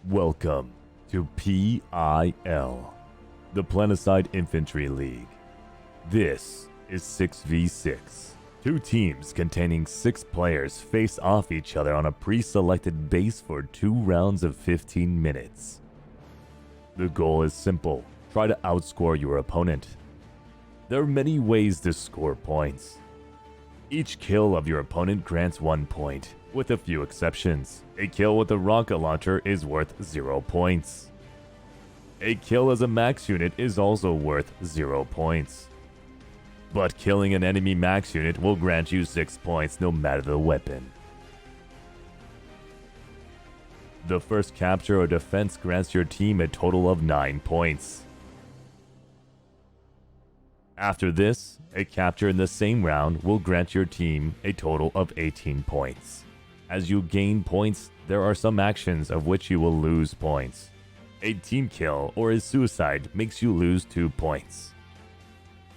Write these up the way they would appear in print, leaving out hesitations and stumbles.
Welcome to PIL, the Planetside Infantry League. This is 6v6. Two teams containing 6 players face off each other on a pre-selected base for 2 rounds of 15 minutes. The goal is simple: try to outscore your opponent. There are many ways to score points. Each kill of your opponent grants 1 point, with a few exceptions. A kill with a rocket launcher is worth 0 points. A kill as a max unit is also worth 0 points. But killing an enemy max unit will grant you 6 points no matter the weapon. The first capture or defense grants your team a total of 9 points. After this, a capture in the same round will grant your team a total of 18 points. As you gain points, there are some actions of which you will lose points. A team kill or a suicide makes you lose 2 points.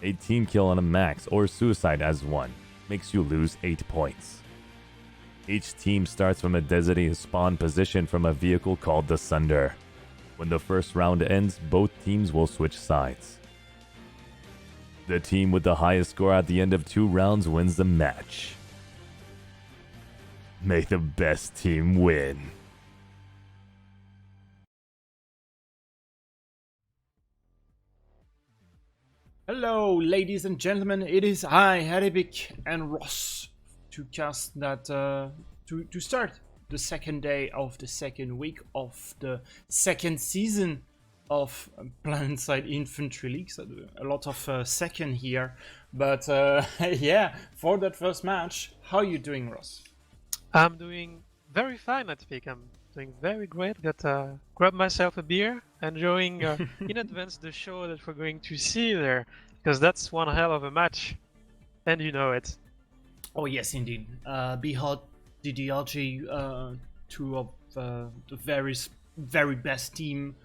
A team kill on a max or suicide as 1 makes you lose 8 points. Each team starts from a designated spawn position from a vehicle called the Sunder. When the first round ends, both teams will switch sides. The team with the highest score at the end of 2 rounds wins the match. May the best team win. Hello, ladies and gentlemen. It is I, Haribik, and Ross to cast that to start the second day of the second week of the second season of Planetside Infantry League. So a lot of second here, but yeah, for that first match, how are you doing, Ross? I'm doing very fine, I think. I'm doing very great. Got grabbed myself a beer, enjoying in advance the show that we're going to see there, because that's one hell of a match, and you know it. Oh yes, indeed. BHOT, DDRG, two of the very best team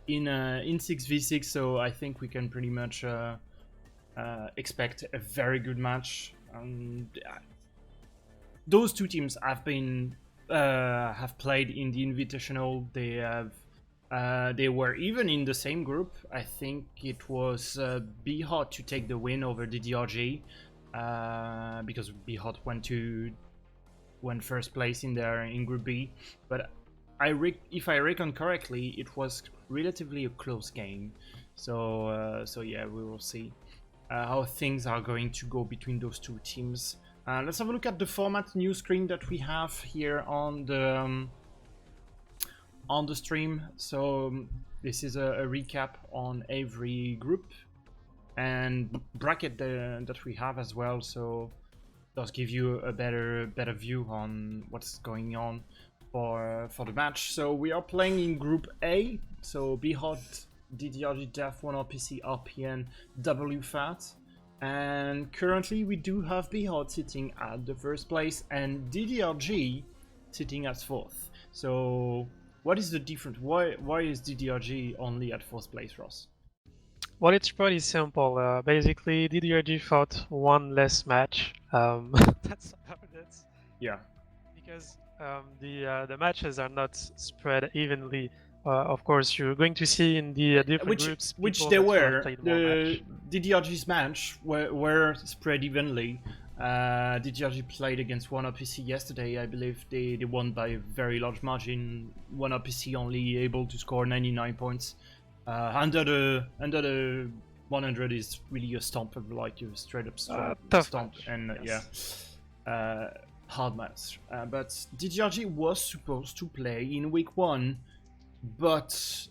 in 6v6. So I think we can pretty much expect a very good match. Those two teams have played in the Invitational. They were even in the same group. I think it was BHOT to take the win over DDRG, because BHOT went first place in Group B. But if I reckon correctly, it was relatively a close game. So yeah, we will see how things are going to go between those two teams. Let's have a look at the format new screen that we have here on the stream. So this is a recap on every group and bracket that we have as well. So it does give you a better view on what's going on for the match. So we are playing in Group A. So BHOT, DDRG, DEF, 1RPC, RPN, WFAT. And currently we do have BHOT sitting at the first place and DDRG sitting at 4th. So what is the difference? Why is DDRG only at 4th place, Ross? Well, it's pretty simple. Basically, DDRG fought one less match. That's about it. Yeah. Because the matches are not spread evenly. Of course, you're going to see in the different groups which they were. The DDRG's match were spread evenly. DDRG played against 1RPC yesterday. I believe they won by a very large margin. 1RPC only able to score 99 points. Under the 100 is really a stomp, like a straight up stomp. Match. And yes. hard match. But DDRG was supposed to play in week 1. But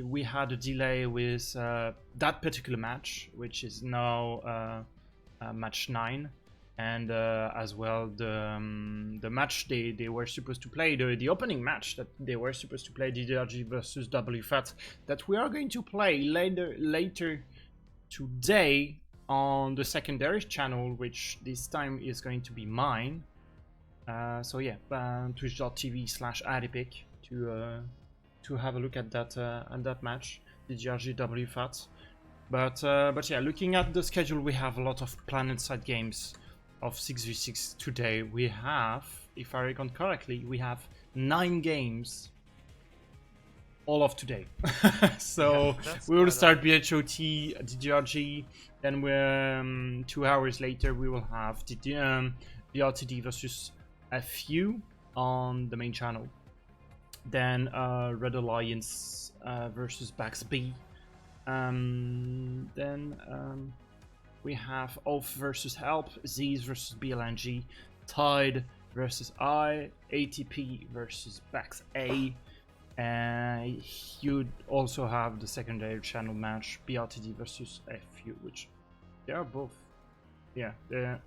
we had a delay with that particular match, which is now match 9, and as well the match they were supposed to play, the opening match that they were supposed to play, DDRG versus WFAT, that we are going to play later today on the secondary channel, which this time is going to be mine. So yeah, twitch.tv/Adipic to have a look at that match, DDRG WFAT. But yeah, looking at the schedule, we have a lot of Planetside games of 6v6 today. We have, if I reckon correctly, we have 9 games all of today. So that's we will quite start BHOT, DDRG, then we're 2 hours later we will have BRTD versus FU on the main channel. Then Red Alliance versus Bax B. Then we have Off versus Help, Z's versus BLNG, Tide versus ATP versus Bax A. And you'd also have the secondary channel match, BRTD versus FU, which they are both. Yeah,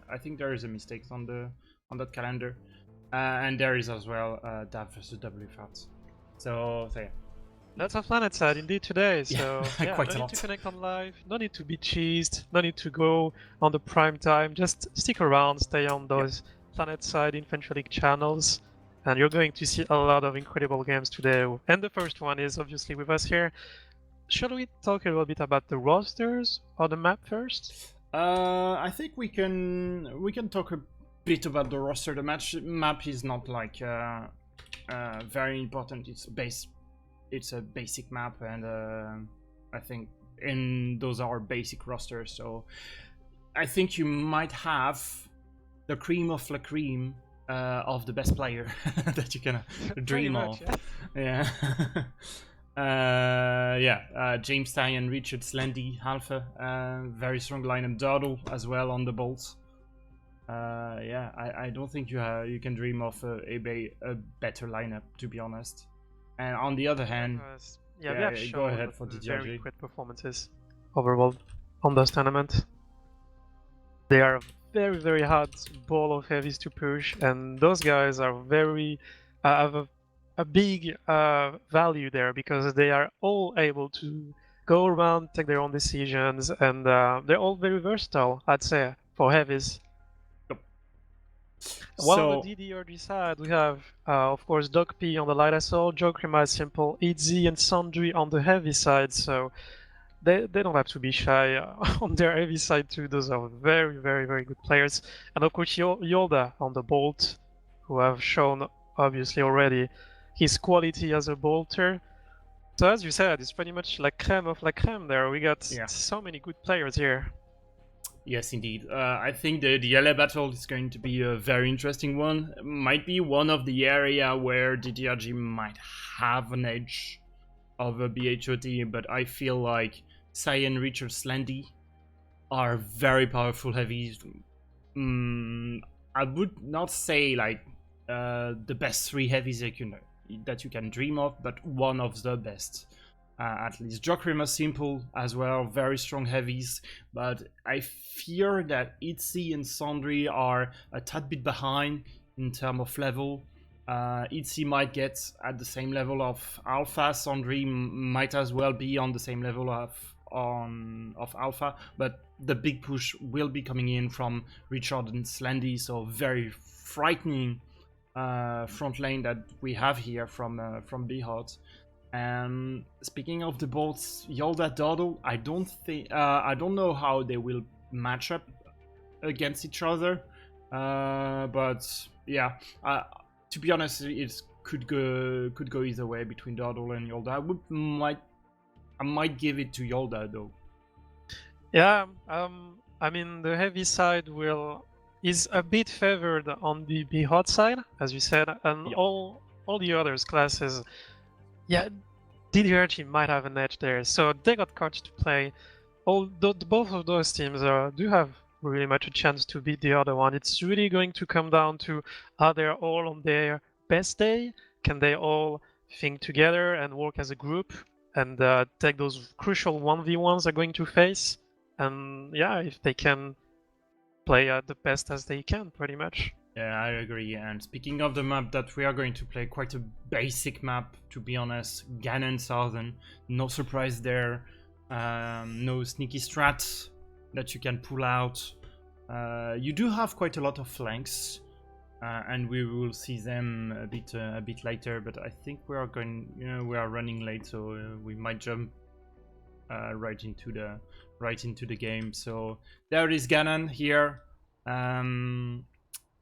I think there is a mistake on that calendar, and there is as well DAV versus WFAT. So yeah. Lots of planet side indeed today, so Yeah, quite no a need lot. to connect on live, no need to be cheesed, no need to go on the prime time, just stick around, stay on those planet side Infantry League channels, and you're going to see a lot of incredible games today. And the first one is obviously with us here. Shall we talk a little bit about the rosters or the map first? I think we can talk a bit about the roster. The map is not like very important. It's a basic map, and I think those are basic rosters. So I think you might have the cream of la cream of the best player that you can dream much, of. Yeah. James Tyan, Richard Slendy, Alpha, very strong lineup. Dardle as well on the bolts. I don't think you can dream of a better lineup, to be honest. And on the other hand, we have shown go ahead for DDRG. Very great performances overall on those tournaments. They are very, very hard ball of heavies to push, and those guys are very have a big value there because they are all able to go around, take their own decisions, and they're all very versatile, I'd say, for heavies. While on the DDRG side, we have, of course, Doc P on the light assault, Jokrima Simple, Itzy, and Sandri on the heavy side, so they don't have to be shy on their heavy side too. Those are very, very, very good players. And of course, Yolda on the bolt, who have shown, obviously, already his quality as a bolter. So as you said, it's pretty much like creme of la creme there. We got so many good players here. Yes, indeed. I think the LA battle is going to be a very interesting one. It might be one of the area where DDRG might have an edge of a BHOT, but I feel like Cyan, Richard, Slendy are very powerful heavies. I would not say like the best 3 heavies that you can dream of, but one of the best. At least Jokrima Simple as well, very strong heavies, but I fear that Itzy and Sandri are a tad bit behind in terms of level. Itzy might get at the same level of Alpha, Sandri might as well be on the same level of Alpha, but the big push will be coming in from Richard and Slendy, so very frightening front lane that we have here from BHOT. And speaking of the bolts, Yolda Doddle, I don't know how they will match up against each other, but yeah, to be honest, it could go either way between Doddle and Yolda. I might give it to Yolda though. Yeah, I mean the heavy side is a bit favored on the BHOT side, as you said, and all the others classes. Yeah, DDRG might have an edge there, so they got cards to play. Both of those teams do have really much a chance to beat the other one. It's really going to come down to are they all on their best day? Can they all think together and work as a group and take those crucial 1v1s they're going to face? And yeah, if they can play the best as they can, pretty much. Yeah, I agree. And speaking of the map that we are going to play, quite a basic map, to be honest. Ganon Southern, no surprise there. No sneaky strats that you can pull out. You do have quite a lot of flanks, and we will see them a bit later. But I think we are running late, so we might jump right into the game. So there is Ganon here.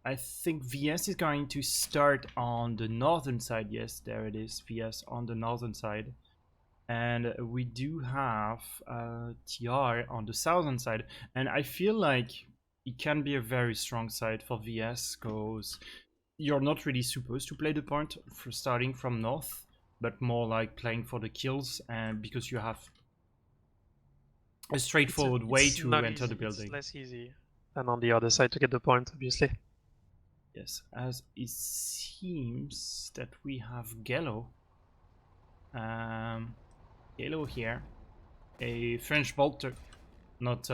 I think VS is going to start on the northern side. Yes, there it is, VS on the northern side. And we do have TR on the southern side, and I feel like it can be a very strong side for VS because you're not really supposed to play the point for starting from north, but more like playing for the kills, and because you have a straightforward way to not enter easy. the building. It's less easy than on the other side to get the point, obviously. Yes, as it seems that we have Gallo. Gallo here, a French bolter, not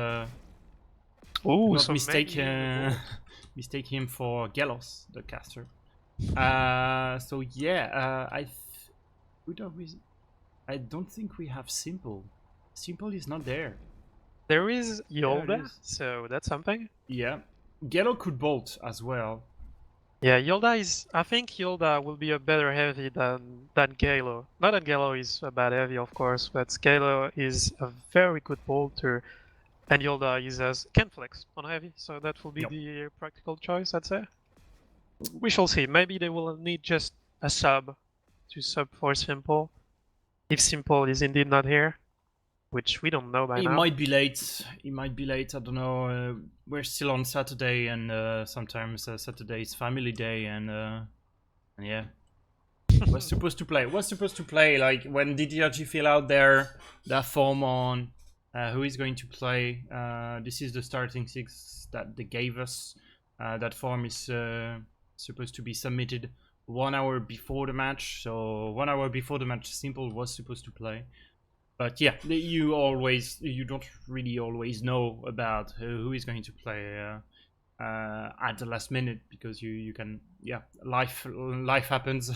Ooh, not so mistake maybe the bolt. mistake him for Gallos, the caster. So yeah, I don't think we have Simple. Simple is not there. There is There it Yolda, is. so that's something. Yeah, Gallo could bolt as well. Yeah, Yolda is. I think Yolda will be a better heavy than Galo. Not that Galo is a bad heavy, of course, but Galo is a very good bolter, and Yolda is as can flex on heavy, so that will be Yep. the practical choice, I'd say. We shall see. Maybe they will need just a sub to sub for Simple, if Simple is indeed not here, which we don't know by It now. might be late. It might be late. I don't know. We're still on Saturday, and sometimes Saturday is family day, and yeah. Was supposed to play. Was supposed to play like when DDRG fill out their form on who is going to play. This is the starting six that they gave us. That form is supposed to be submitted 1 hour before the match. So 1 hour before the match, Simple was supposed to play. But yeah, you don't really always know about who is going to play at the last minute, because you can, yeah, life happens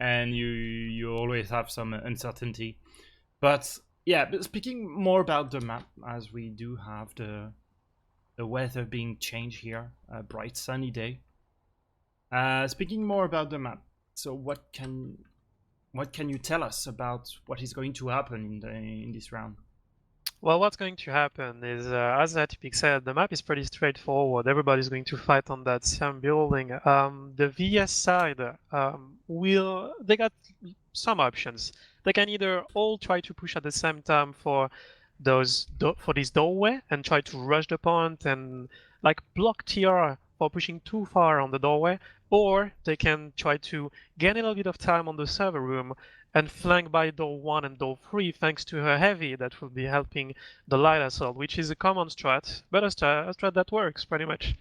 and you always have some uncertainty. But yeah, but speaking more about the map, as we do have the weather being changed here, a bright sunny day. Speaking more about the map, so what can you tell us about what is going to happen in this round? Well, what's going to happen is, as Atypic said, the map is pretty straightforward. Everybody's going to fight on that same building. The VS side they got some options. They can either all try to push at the same time for this doorway and try to rush the point and like block TR for pushing too far on the doorway, or they can try to gain a little bit of time on the server room and flank by door 1 and door 3 thanks to her heavy that will be helping the light assault, which is a common strat, but a strat that works pretty much.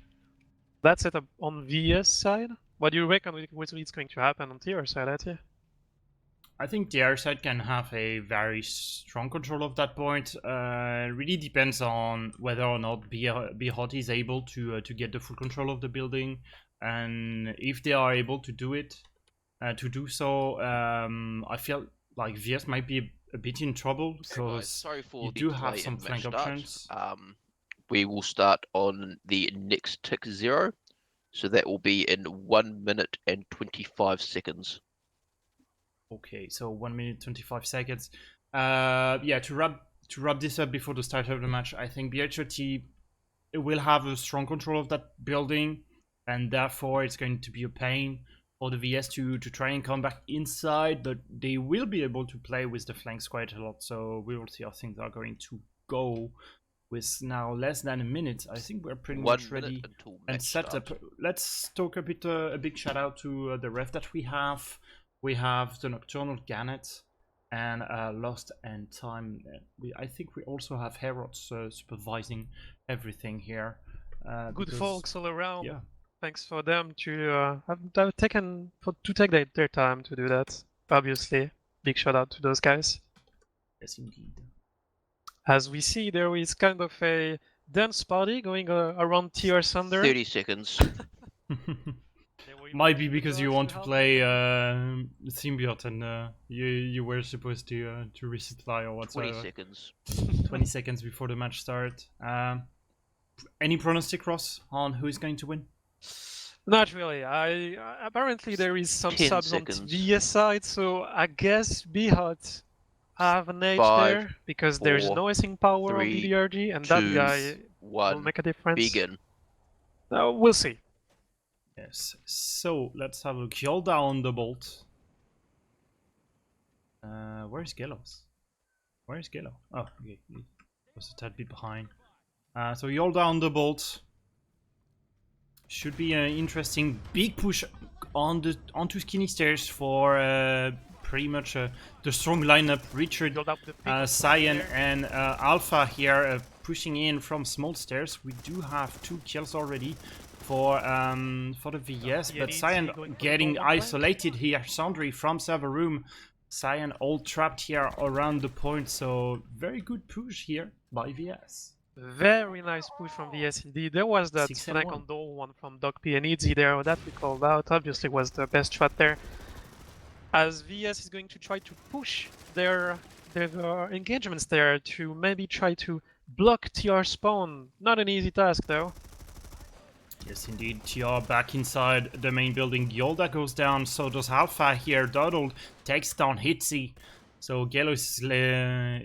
That's it on VS side. What do you reckon is going to happen on TR side, Ati? I think the other side can have a very strong control of that point. Really depends on whether or not BHOT is able to get the full control of the building, and if they are able to do it, to do so, I feel like VS might be a bit in trouble, because sorry for you the do delay have some in flank match start. options. We will start on the next tick 0, so that will be in 1 minute and 25 seconds. Okay, so 1 minute 25 seconds. Yeah, to wrap this up before the start of the match, I think BHOT will have a strong control of that building, and therefore it's going to be a pain for the VS to try and come back inside, but they will be able to play with the flanks quite a lot, so we will see how things are going to go. With now less than a minute, I think we're pretty much ready and set up. Let's talk a big shout out to the ref that we have. We have the Nocturnal Gannet and Lost and Time. I think we also have Herods supervising everything here. Good folks all around. Yeah. Thanks for them to have taken to take their time to do that. Obviously, big shout out to those guys. Yes, indeed. As we see, there is kind of a dance party going around TR Thunder. 30 seconds. Might be because you want to play Symbiote and you were supposed to resupply or whatsoever. 20 seconds. 20 seconds before the match start. Any pronostic, Ross, on who is going to win? Not really. Apparently there is some subs seconds. on VS side, so I guess BHOT have an edge 5, there because there's 4, no acing power 3, on DDRG, and 2, that guy 1, will make a difference. begin. We'll see. Yes, so let's have a look. Hold down the bolt. Where's Gelos? Where is Gelo? Oh, okay. He was a tad bit behind. So Yolda on the bolt. Should be an interesting big push onto Skinny Stairs for pretty much the strong lineup. Richard, Build up the pick Cyan, there. and Alpha here pushing in from small stairs. We do have 2 kills already for the VS, Yeah, but needs Cyan to go in for the getting goal line. isolated here. Sandri from server room. Cyan all trapped here around the point, so very good push here by VS. Very nice push from VS indeed. There was that 6 and flank 1. on door one from Dogp and Easy there that we called out. Obviously was the best shot there. As VS is going to try to push their engagements there to maybe try to block TR spawn. Not an easy task though. Yes, indeed. TR back inside the main building. Yolda goes down, so does Alpha here. Doddled takes down Hitzy. So Gelos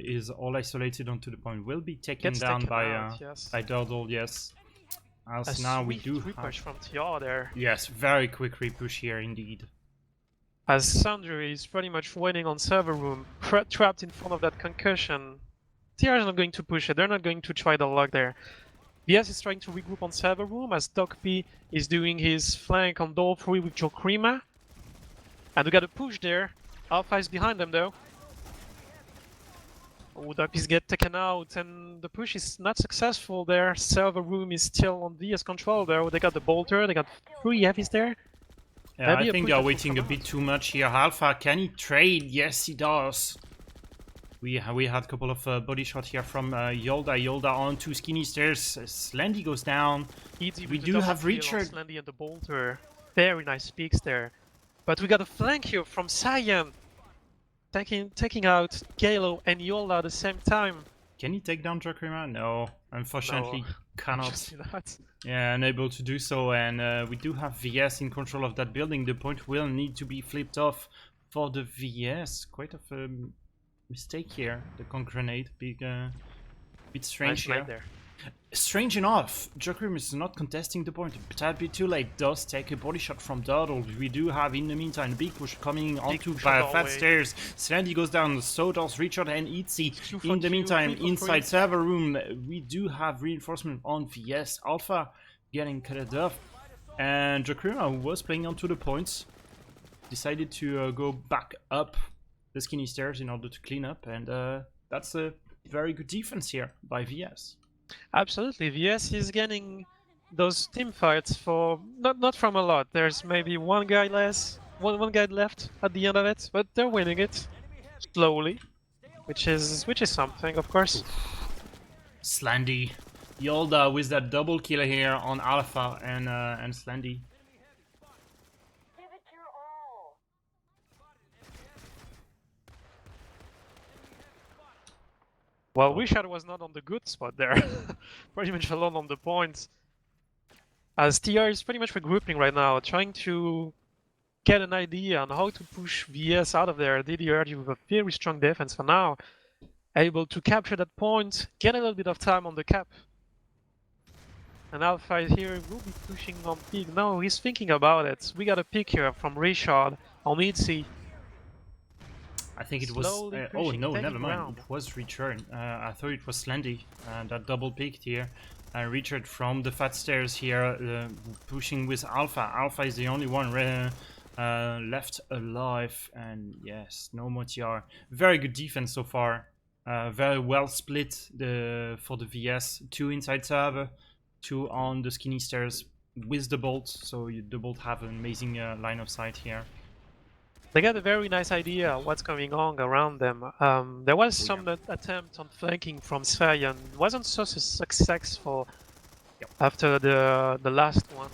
is all isolated onto the point. Will be taken Gets down taken by out, yes. Doddled, yes. As A now we swift do repush have... from TR there. Yes, very quick repush here indeed. As Sandri is pretty much waiting on server room, trapped in front of that concussion. TR is not going to push it, they're not going to try the lock there. VS is trying to regroup on server room as Dogp is doing his flank on door 3 with Jokrima. And we got a push there. Alpha is behind them though. Oh, Dogpies get taken out and the push is not successful there. Server room is still on VS control though. They got the bolter, they got 3 heavies there. Yeah, Maybe I a think push they're that will waiting a come bit out. too much here. Alpha, can he trade? Yes, he does. We had a couple of body shot here from Yolda. Yolda onto Skinny Stairs. Slendy goes down. Easy We with the do double have kill on Richard. Slendy and the bolter. Very nice peaks there. But we got a flank here from Cyan. Taking out Galo and Yola at the same time. Can he take down Jokrima? No, unfortunately cannot. Just that. Yeah, unable to do so, and we do have VS in control of that building. The point will need to be flipped off for the VS. Quite of a mistake here. The con grenade, bit strange Nice here. line there. Strange enough, Jokerim is not contesting the point. A tad bit too late. Does take a body shot from Doddle. We do have in the meantime a big push coming onto push by on the fat way. stairs. Slendy goes down. So does Richard and Itzy. Two for In the two, meantime, 3 for inside 3. server room, we do have reinforcement on VS Alpha getting cut off, and Jokerim, who was playing onto the points, decided to go back up the skinny stairs in order to clean up, and that's a very good defense here by VS. Absolutely, VS is getting those team fights for not from a lot. There's maybe one guy less, one guy left at the end of it, but they're winning it slowly, which is something, of course. Slendy, Yolda with that double kill here on Alpha and Slendy. Well, Wishad was not on the good spot there, pretty much alone on the points. As TR is pretty much regrouping right now, trying to get an idea on how to push VS out of there. DDRG with a very strong defense for now, able to capture that point, get a little bit of time on the cap. And Alpha here will be pushing on Pig. No, he's thinking about it. We got a pick here from Richard on Itzy. I think it was. Slowly Oh pushing, no, taking never mind. ground. It was Richard. I thought it was Slendy. That double picked here. Richard from the fat stairs here, pushing with Alpha. Alpha is the only one left alive, and yes, no more TR. Very good defense so far. Very well split for the VS. 2 inside server, 2 on the skinny stairs with the bolt. So the bolt have an amazing line of sight here. They got a very nice idea what's going on around them. There was some attempt on flanking from Cyan. Wasn't so successful after the last one.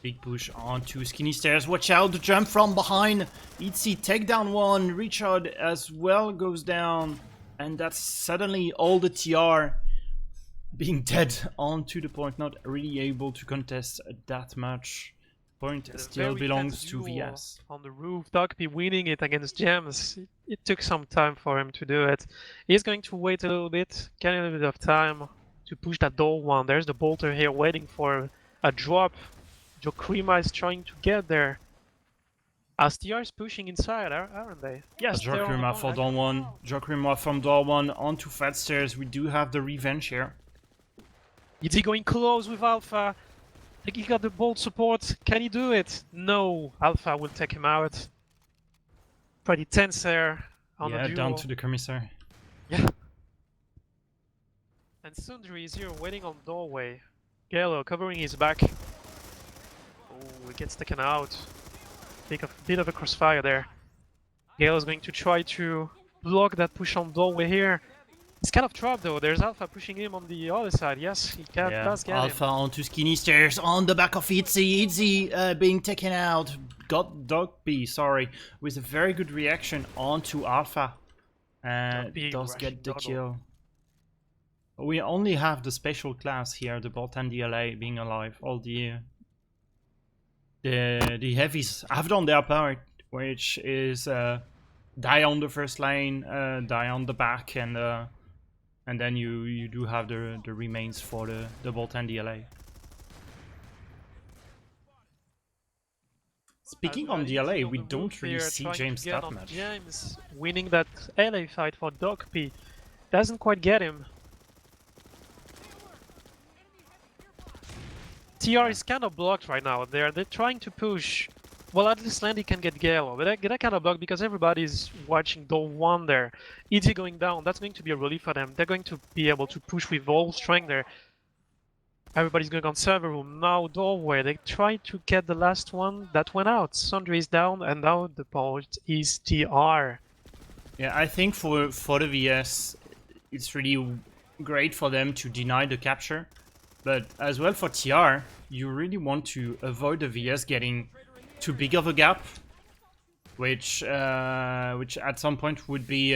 Big push onto skinny stairs. Watch out, the jump from behind. Itzy take down one. Richard as well goes down. And that's suddenly all the TR being dead onto the point. Not really able to contest that much. Point still belongs to VS. On the roof, Dogp winning it against Gems. It took some time for him to do it. He's going to wait a little bit, get a little bit of time to push that door one. There's the bolter here waiting for a drop. Jokrima is trying to get there. As TR is pushing inside, aren't they? Yes, they're on the Jokrima for point, door 1. Jokrima from door 1 onto fat stairs. We do have the revenge here. Is he going close with Alpha? Like he got the bolt support. Can he do it? No. Alpha will take him out. Pretty tense there on the Yeah, duo. down to the commissar. Yeah. And Sundry is here waiting on doorway. Galo covering his back. Oh, he gets taken out. Bit of a crossfire there. Galo is going to try to block that push on doorway here. He's kind of trapped though. There's Alpha pushing him on the other side. Yes, he does get Alpha him. onto skinny stairs on the back of Itzy. Itzy being taken out. Got Dog B, sorry, with a very good reaction onto Alpha. And Dog B does get the rushing kill. We only have the special class here, the bot and the LA being alive. All the heavies have done their part, which is die on the first lane, die on the back, and then you do have the remains for the bot and the LA. Speaking on the LA, we don't really see James that much. James winning that LA fight for Doc P. Doesn't quite get him. TR is kind of blocked right now. They're trying to push. Well, at least Landy can get Galo, but they're kind of blocked because everybody's watching door 1 there. Easy going down, that's going to be a relief for them. They're going to be able to push with all strength there. Everybody's going on server room. Now doorway, they try to get the last one that went out. Sundry is down, and now the point is TR. Yeah, I think for the VS, it's really great for them to deny the capture. But as well for TR, you really want to avoid the VS getting too big of a gap, which at some point would be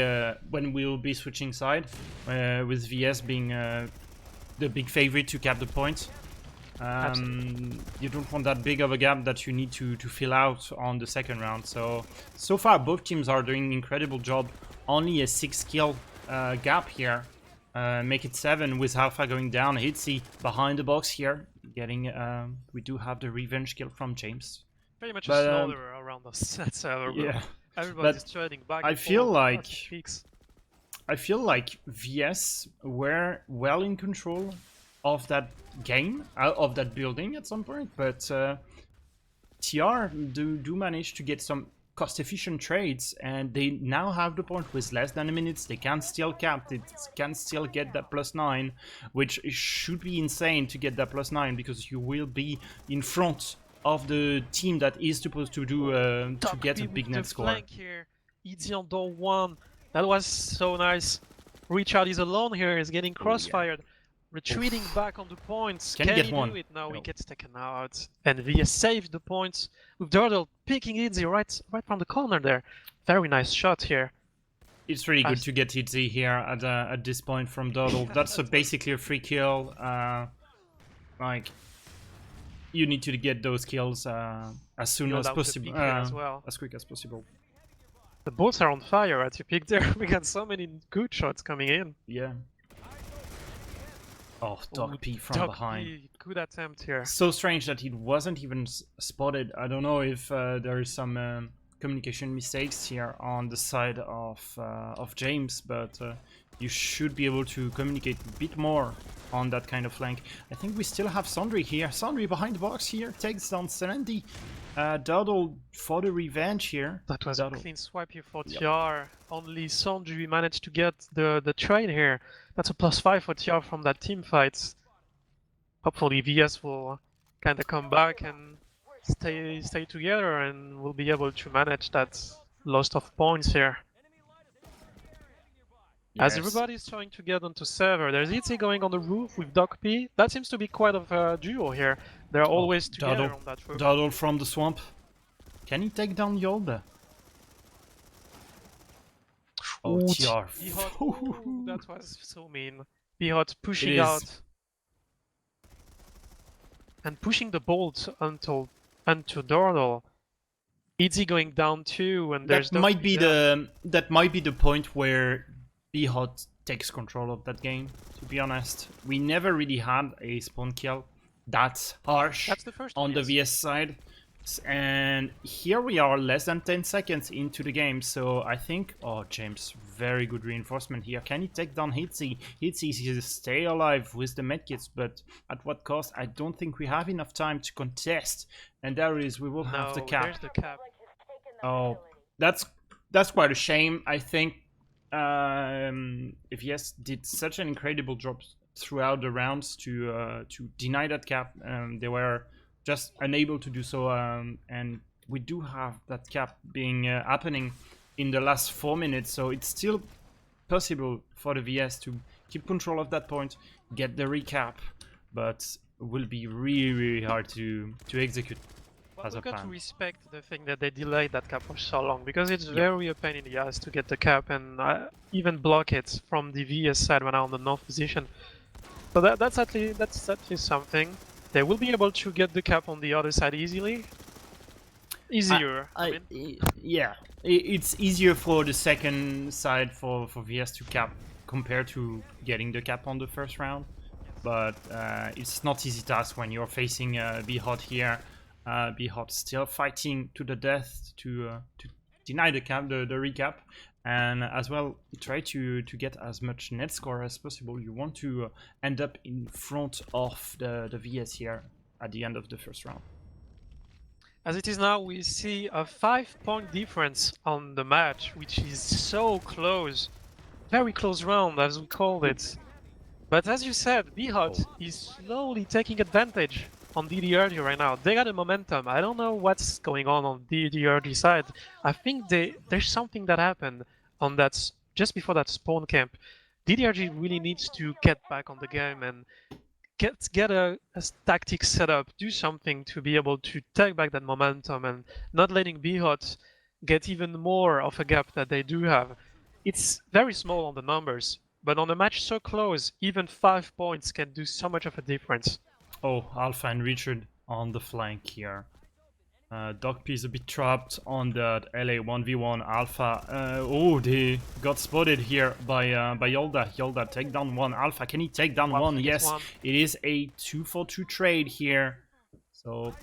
when we'll be switching side, with VS being the big favorite to cap the points. You don't want that big of a gap that you need to fill out on the second round. So far both teams are doing an incredible job. Only a 6 kill gap here. Make it 7 with Alpha going down. Hitzy behind the box here, getting we do have the revenge kill from James. Pretty much a slaughter around the server. Yeah, everybody's trading back. I feel like VS were well in control of that game, of that building at some point, but TR do manage to get some cost-efficient trades, and they now have the point with less than a minute. They can still cap, they can still get that +9, which should be insane to get that +9, because you will be in front of the team that is supposed to do to get a big net score. Here. Easy on door 1. That was so nice. Richard is alone here, is getting crossfired. Retreating back on the points. Can he get do one? it? No, he gets taken out. And VS saved the points with Durdle picking Itzy right from the corner there. Very nice shot here. It's really good to get Itzy here at this point from Durdle. That's basically a free kill. Like, you need to get those kills as soon as possible, as quick as possible. The boats are on fire at you pick there. We got so many good shots coming in. Yeah. Oh, Dog P from behind. P, good attempt here. So strange that it wasn't even spotted. I don't know if there is some communication mistakes here on the side of James, but you should be able to communicate a bit more on that kind of flank. I think we still have Sundry here. Sundry behind the box here, takes down Sandy. Durdle for the revenge here. That was a clean swipe here for TR. Only Sundry managed to get the trade here. That's a +5 for TR from that team fight. Hopefully VS will kind of come back and stay together, and will be able to manage that loss of points here. Yes. As everybody is trying to get onto server, there's Itzy going on the roof with Doc P. That seems to be quite of a duo here. They're always together on that roof. Durdle from the swamp. Can he take down Yolda? Oh, TR. BHOT, that was so mean. BHOT pushing out. And pushing the bolt onto Durdle. Itzy going down too, and there's that might be the point where BHOT takes control of that game. To be honest, we never really had a spawn kill that's harsh That's the first on one, the VS side. And here we are less than 10 seconds into the game, so I think... Oh, James, very good reinforcement here. Can he take down Hitzy? Hitzy is stay alive with the medkits, but at what cost? I don't think we have enough time to contest. And there it is, we will have the cap. There's the cap. Oh, that's quite a shame. I think if yes did such an incredible job throughout the rounds to deny that cap. They were just unable to do so, and we do have that cap being happening in the last 4 minutes, so it's still possible for the VS to keep control of that point, get the recap, but will be really hard to execute. But we've got to respect the thing that they delayed that cap for so long, because it's very a pain in the ass to get the cap and even block it from the VS side when I'm on the north position. So that's at least something. They will be able to get the cap on the other side easily. Easier. I mean. Yeah, it's easier for the second side for VS to cap compared to getting the cap on the first round. But it's not easy task when you're facing BHOT here. BHOT still fighting to the death to deny the cap, the recap, and as well try to get as much net score as possible. You want to end up in front of the VS here at the end of the first round. As it is now, we see a 5-point difference on the match, which is so close. Very close round, as we called it. But as you said, BHOT is slowly taking advantage on DDRG right now. They got a momentum. I don't know what's going on DDRG side. I think there's something that happened on that just before that spawn camp. DDRG really needs to get back on the game and get a tactic set up, do something to be able to take back that momentum and not letting BHOT get even more of a gap that they do have. It's very small on the numbers, but on a match so close, even 5 points can do so much of a difference. Oh, Alpha and Richard on the flank here. Dogp is a bit trapped on that LA 1v1 Alpha. Oh, they got spotted here by Yolda. Yolda, take down one. Alpha, can he take down one? Yes, it is a 2-for-2 trade here. So,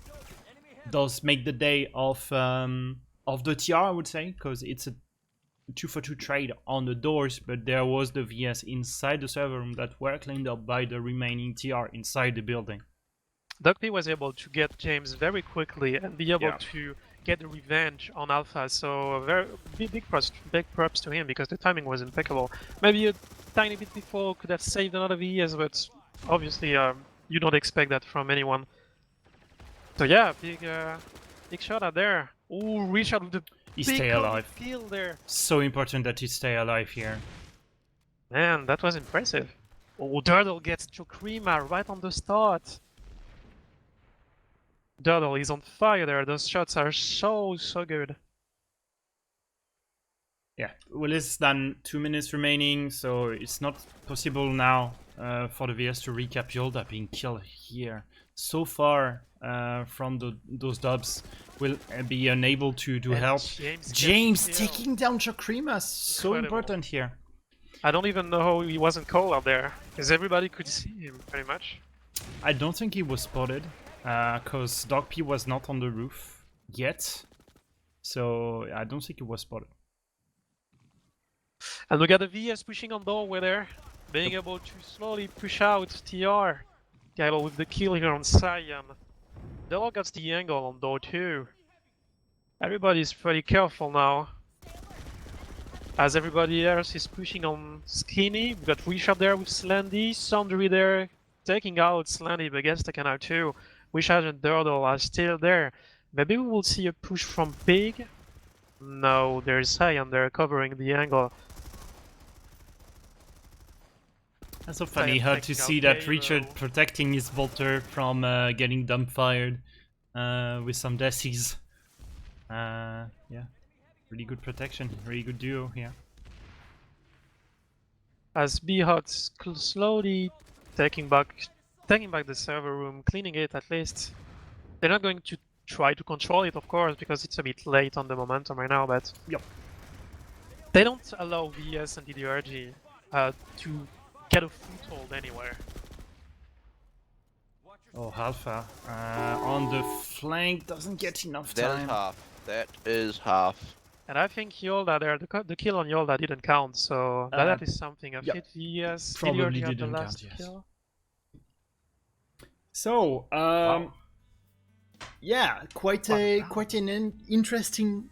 does make the day of the TR, I would say, because it's a 2-for-2 trade on the doors, but there was the VS inside the server room that were cleaned up by the remaining TR inside the building. Dogp was able to get James very quickly and be able to get the revenge on Alpha, so very big props to him because the timing was impeccable. Maybe a tiny bit before could have saved another VS, but obviously you don't expect that from anyone. So yeah, big shot out there. Oh, Richard with the he stay alive. Kill there. So important that he stay alive here. Man, that was impressive. Oh, Durdle gets Chokrima right on the start. Durdle is on fire there. Those shots are so good. Yeah, less than 2 minutes remaining, so it's not possible now for the VS to recap Yolda being killed here. So far from those dubs will be unable to help. James taking down Chokrima, so important here. I don't even know how he wasn't called out there, because everybody could see him pretty much. I don't think he was spotted, because Dogp was not on the roof yet, so I don't think he was spotted. And we got the VS pushing on doorway there, being able to slowly push out TR. Kylo with the kill here on Cyan. Delo got the angle on door too. Everybody's pretty careful now, as everybody else is pushing on Skinny. We got Richard there with Slendy, Sundry there taking out Slendy, but gets taken out too. Richard and Durdle are still there. Maybe we will see a push from Big. No, there's Cyan there covering the angle. That's so funny how to see that Richard protecting his bolter from getting dump fired with some decies. Yeah, really good protection, really good duo here. As BHOT slowly taking back the server room, cleaning it at least. They're not going to try to control it, of course, because it's a bit late on the momentum right now, but they don't allow VS and DDRG to get a foothold anywhere. Oh, Alpha on the flank doesn't get enough That is time. half. That is half. And I think Yolda there, the kill on Yolda didn't count, so that is something. yeah, Fit VS, probably DDRG had the didn't last count, yes. kill. So, yeah, quite an interesting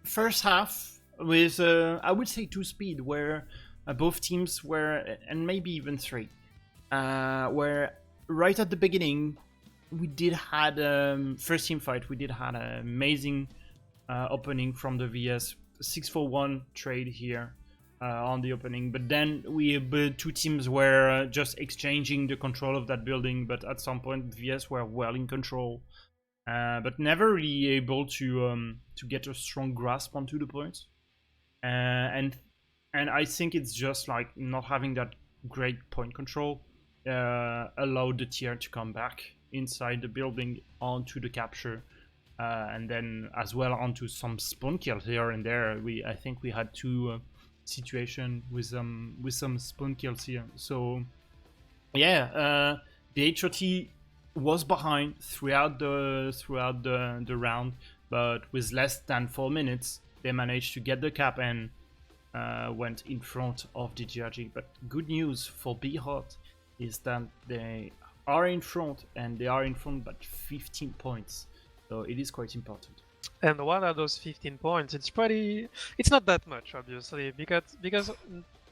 first half with, I would say, 2 speed, where both teams were, and maybe even 3, where right at the beginning we did had first team fight. We did had an amazing opening from the VS 6-4-1 trade here. On the opening, but then the 2 teams were just exchanging the control of that building, but at some point VS were well in control, but never really able to get a strong grasp onto the point, and I think it's just like not having that great point control allowed the tier to come back inside the building onto the capture, and then as well onto some spawn kills here and there. I think we had 2 situation with some spawn kills here. So yeah, the HOT was behind throughout the round, but with less than 4 minutes they managed to get the cap and went in front of DDRG. But good news for BHOT is that they are in front, and they are in front by 15 points, so it is quite important. And one of those 15 points, it's not that much, obviously, because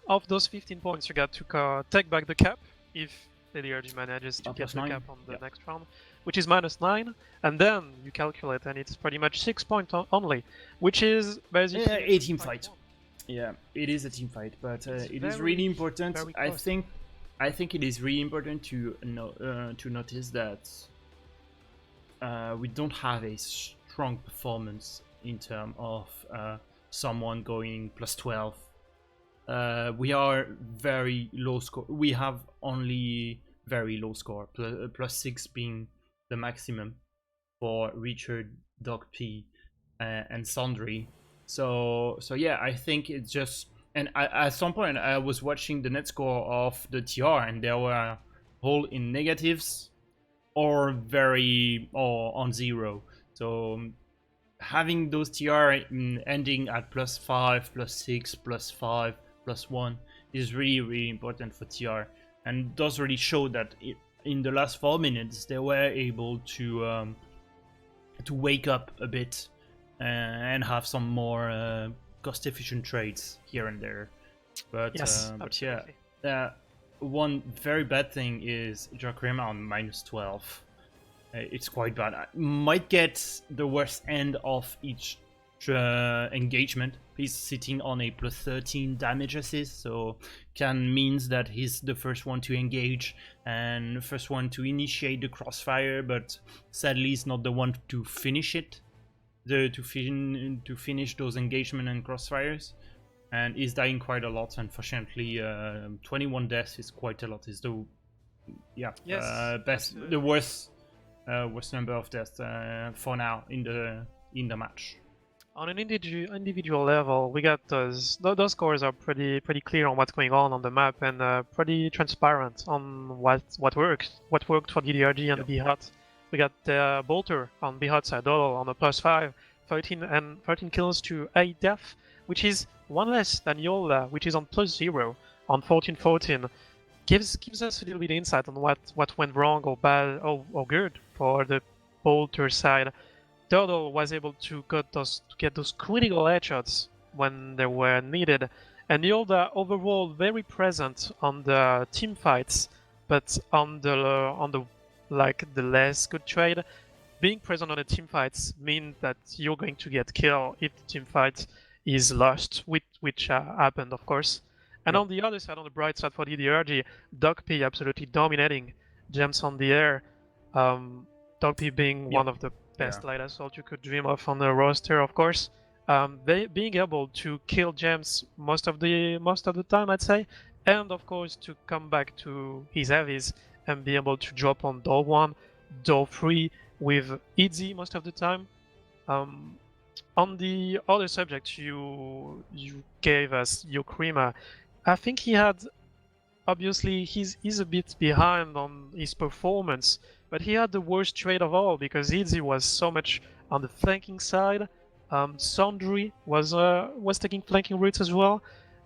of those 15 points you got to take back the cap if the DRG manages to get the cap on the next round, which is -9, and then you calculate and it's pretty much 6 points only, which is basically a team fight. Yeah, it is a team fight, but it is really important. I think it is really important to notice that we don't have a strong performance in terms of someone going +12. We are very low score. We have only very low score, +6 being the maximum for Richard, Doc P, and Sandri. So yeah, I think it's just, and at some point I was watching the net score of the TR, and they were all in negatives or on 0. So having those TR ending at +5, +6, +5, +1 is really important for TR, and does really show that in the last 4 minutes they were able to wake up a bit and have some more cost-efficient trades here and there. But yes, but yeah, one very bad thing is Jakrima on -12. It's quite bad. I might get the worst end of each engagement. He's sitting on a +13 damage assist, so means that he's the first one to engage and the first one to initiate the crossfire, but sadly he's not the one to finish it, to finish those engagement and crossfires, and he's dying quite a lot. Unfortunately, 21 deaths is quite a lot. Is the the worst number of deaths for now in the match. On an individual level, we got those scores are pretty clear on what's going on the map, and pretty transparent on what worked for DDRG and BHOT. We got Bolter on BHOT side, Doddle on a +5, 13 kills to 8 death, which is 1 less than Yola, which is on +0 on 14-14. Gives us a little bit of insight on what went wrong or bad or good for the Bolter side. Doddle was able to get those critical headshots when they were needed, and Yoda overall very present on the team fights, but on the less good trade, being present on the team fights means that you're going to get killed if the team fight is lost, which happened, of course. And on the other side, on the bright side for DDRG, Doc P absolutely dominating gems on the air. Doc P being one of the best light assault you could dream of on the roster, of course. Being able to kill gems most of the time, I'd say, and of course to come back to his heavies and be able to drop on door 1, door 3 with easy most of the time. On the other subject you gave us, Yokrima, I think he had, obviously he's a bit behind on his performance but he had the worst trade of all because Easy was so much on the flanking side. Sandry was taking flanking routes as well,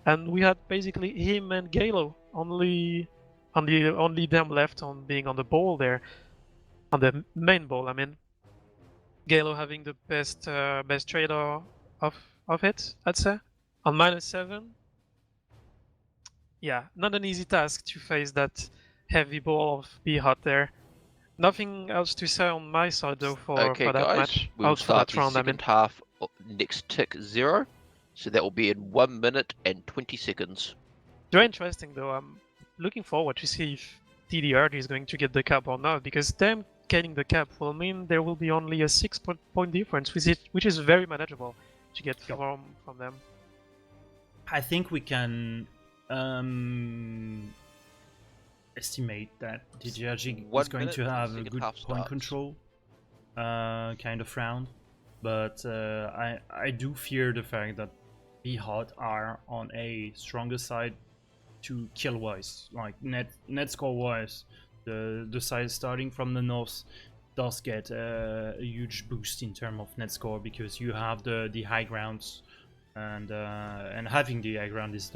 and we had basically him and Galo only them left on being on the ball there, on the main ball. I mean, Galo having the best trade of it, I'd say, on -7. Yeah, not an easy task to face that heavy ball of BHOT there. Nothing else to say on my side though for Okay, that guys, match. we will For start that the round, I mean. second half next tick 0. So that will be in 1 minute and 20 seconds. Very interesting though. I'm looking forward to see if DDRG is going to get the cap or not, because them getting the cap will mean there will be only a 6-point difference, which is very manageable to get from them. I think we can estimate that DDRG is going to have a good point control kind of round, but I do fear the fact that BHOT are on a stronger side to kill wise, like net score wise. The side starting from the north does get a huge boost in terms of net score because you have the high grounds, and having the high ground is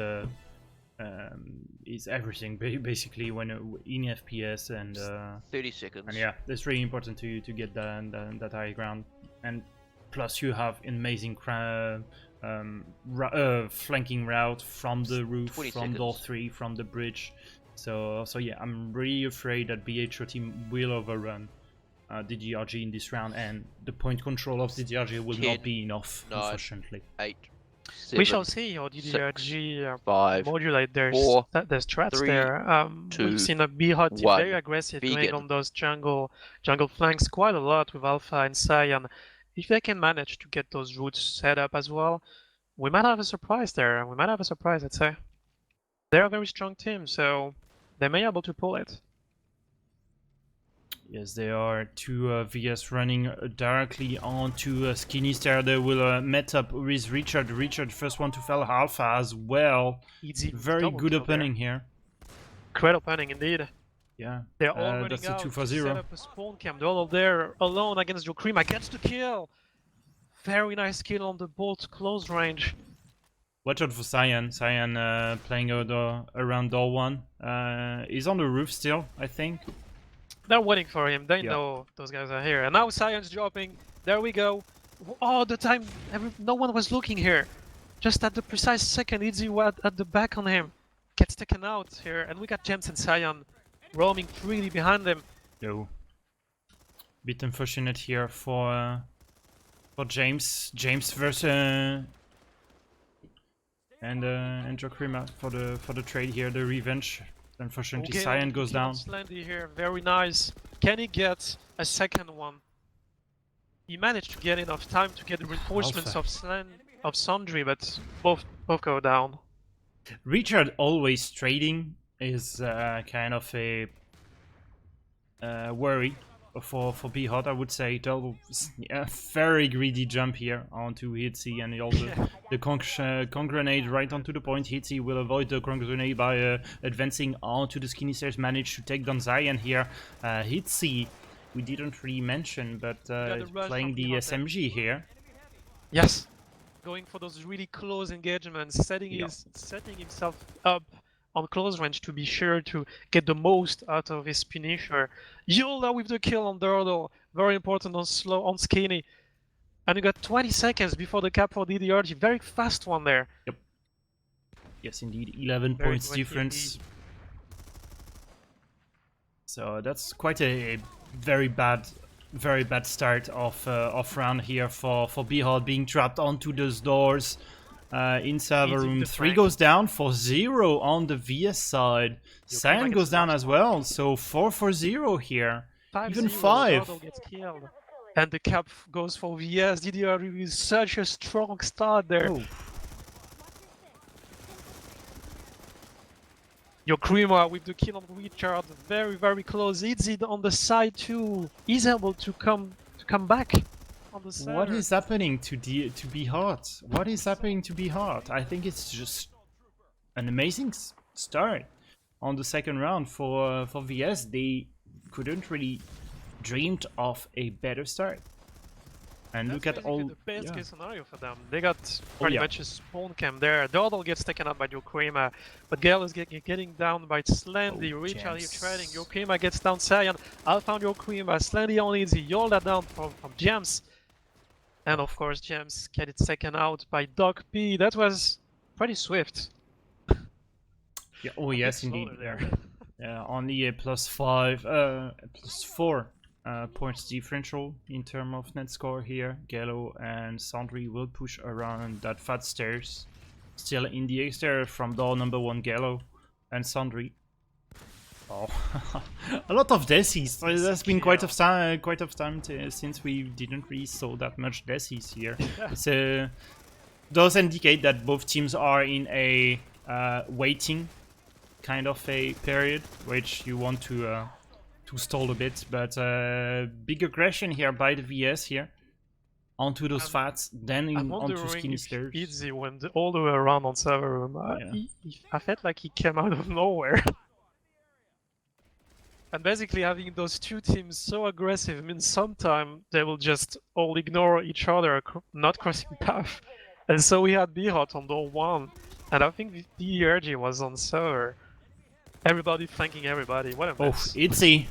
everything basically when in FPS, and 30 seconds. and yeah, it's really important to get that high ground, and plus you have amazing flanking route from the roof, from door 3, from the bridge. So yeah, I'm really afraid that BHOT will overrun DDRG in this round, and the point control of DDRG will 10, not be enough, 9, unfortunately. 8, 7, We shall see how DDRG 5, modulate their 4, strats 3, there. 2, We've seen a BHOT team 1. very aggressive going Begin. on those jungle flanks quite a lot with Alpha and Cyan. If they can manage to get those routes set up as well, we might have a surprise there. We might have a surprise, I'd say. They're a very strong team, so they may be able to pull it. Yes, they are two VS running directly onto Skinny Stair. They will met up with Richard. Richard, first one to fell Alpha as well. Easy, Very good opening here. Great opening indeed. Yeah, They're all running that's out a 2 for to 0. set up a spawn camp. They're all there alone against Jokrima. Gets the kill. Very nice kill on the bolt close range. Watch out for Cyan. Cyan playing around door 1. He's on the roof still, I think. They're waiting for him. They know those guys are here. And now Cyan's dropping. There we go. Oh, the time. No one was looking here. Just at the precise second, Izzy was at the back on him. Gets taken out here. And we got James and Cyan roaming freely behind them. No. Bit unfortunate here for James. James versus and Jokrima for the trade here, the revenge. Unfortunately, Okay, Cyan goes down. Slendy here, very nice. Can he get a second one? He managed to get enough time to get the reinforcements of Sandry, but both go down. Richard always trading is kind of a worry for BHOT, I would say. A very greedy jump here onto Hitzy, and the conch grenade right onto the point. Hitzy will avoid the conch grenade by advancing onto the Skinny Stairs, managed to take down Cyan here. Hitzy, we didn't really mention, but playing the SMG here. Yes, going for those really close engagements, setting himself up on close range to be sure to get the most out of his finisher. Yola with the kill on Durdle, very important on Skinny. And you got 20 seconds before the cap for DDRG, very fast one there. Yep. Yes, indeed, 11 points difference. Indeed. So that's quite a very bad start of round here for BHOT, being trapped onto those doors. In server room 3 goes down for 0 on the VS side. Cyan goes down as well, so 4 for 0 here. Even 5. Gets killed. And the cap goes for VS. DDR is such a strong start there. Oh. Jokrima with the kill on Richard, very close. Izzy on the side too. He's able to come back. What is happening to BHOT? What is happening to BHOT? I think it's just an amazing start on the second round for VS. They couldn't really dreamed of a better start. And look at basically all. the best Yeah. case scenario for them. They got pretty yeah. much a spawn camp there. Dordal gets taken out by Yokrima, but Gale is getting down by Slendy. Richard here James. trading. Yokrima gets down Cyan. Alpha on Yokrima. Slendy on Easy. Yolda down from James. And of course, James gets taken out by Doc P. That was pretty swift. Yeah. Oh A bit yes, slower indeed. there. Only a +4 points differential in terms of net score here. Gallo and Sandri will push around that fat stairs. Still in the exterior from door number 1, Gallo and Sandri. Oh, a lot of decies. There's been quite of time since we didn't really saw that much decies here. So those indicate that both teams are in a waiting kind of a period, which you want to stall a bit, but big aggression here by the VS here onto those fats, then I'm onto wondering skinny if stairs. Easy went all the way around on server room. I felt like he came out of nowhere. And basically having those two teams so aggressive means sometimes they will just all ignore each other, not crossing path. And so we had BHOT on door 1, and I think DDRG was on server. Everybody flanking everybody, what a Oh, mess. Itzy.